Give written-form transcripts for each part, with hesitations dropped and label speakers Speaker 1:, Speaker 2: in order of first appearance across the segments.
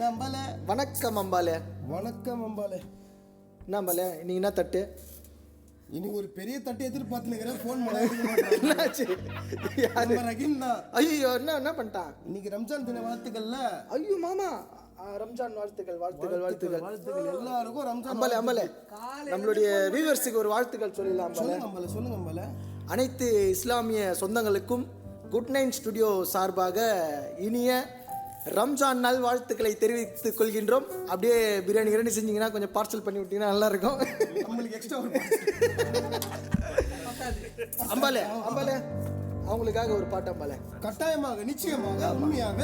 Speaker 1: அம்பாலே.
Speaker 2: வணக்கம் அம்பாலே.
Speaker 1: வணக்கம் அம்பாலே.
Speaker 2: என்ன அம்பாலே இன்னைக்கு என்ன தட்டு?
Speaker 1: இன்னைக்கு ஒரு பெரிய தட்டு எதிர்பார்த்துனுக்கிறேன். ஃபோன்
Speaker 2: என்னாச்சு? ஐயோ என்ன பண்ணிட்டான்?
Speaker 1: இன்னைக்கு ரம்ஜான் தின வாழ்த்துக்கள்ல.
Speaker 2: ஐயோ மாமா ரம்ஜான் வாழ்த்துக்கள் வாழ்த்துக்கள் வாழ்த்துக்கள்
Speaker 1: வாழ்த்துக்கள் எல்லாருக்கும். ரம்ஜான்
Speaker 2: அம்பாலே அம்பாலே நம்மளுடைய வியூவர்ஸுக்கு ஒரு வாழ்த்துக்கள் சொல்லலாம்
Speaker 1: அம்பாலே. சொல்லுங்க அம்பாலே.
Speaker 2: அனைத்து இஸ்லாமிய சொந்தங்களுக்கும் குட் நைட் ஸ்டுடியோ சார்பாக இனிய ரம்ஜான் நாள் வாழ்த்துக்களை தெரிவித்துக் கொள்கின்றோம். அப்படியே பிரியாணி செஞ்சீங்கன்னா கொஞ்சம் பார்சல் பண்ணி விட்டீங்கன்னா நல்லா இருக்கும்.
Speaker 1: நம்மளுக்கு எக்ஸ்ட்ரா
Speaker 2: அம்பாலே அம்பாலே அவங்களுக்காக ஒரு பாட்டு அம்பாலே.
Speaker 1: கட்டாயமாக நிச்சயமாக உண்மையாக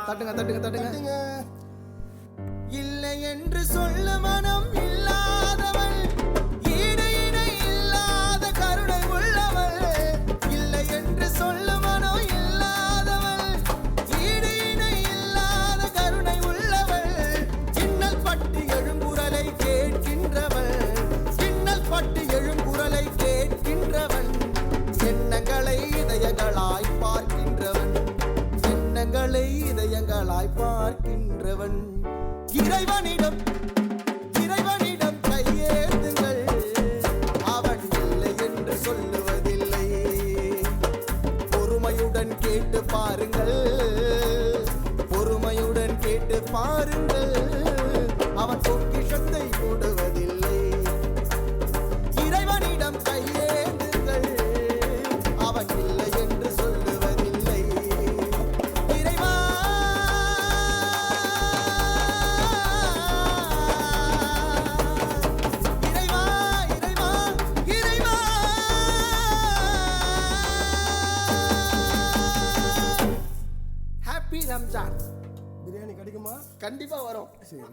Speaker 2: தட்டுங்க தட்டுங்க தட்டுங்க. இல்லை என்று சொல்ல மனம் இல்லாதவள், ஈடு இணை இல்லாத கருணை உள்ளவள். இல்லை என்று சொல்ல மனம் இல்லாதவள், ஈடு இணை இல்லாத கருணை உள்ளவள். சின்னல் பட்டு எழுங்குரலை கேட்கின்றவள், சின்னல் பட்டு எழுங்குரலை கேட்கின்றவள். எண்ணங்களை இதயங்களாய் பார்க்கின்றவன், எண்ணங்களை இதயங்களாய் பார்க்கின்றவன். இறைவனிடம் இறைவனிடம் கையேந்துங்கள், அவன் இல்லை என்று சொல்லுவதில்லை. பொறுமையுடன் கேட்டு பாருங்கள், பொறுமையுடன் கேட்டு பாருங்கள், அவன் பொக்கிஷத்தை போடுவதில்லை. இறைவனிடம் கையேந்துங்கள், அவன் இல்லை என்று சொல்லுவதில்லை. இறைவா இறைவா இறைவா இறைவா. ஹாப்பி ரம்ஜான்.
Speaker 1: பிரியாணி கிடைக்குமா?
Speaker 2: கண்டிப்பா வரும்.
Speaker 1: சரி.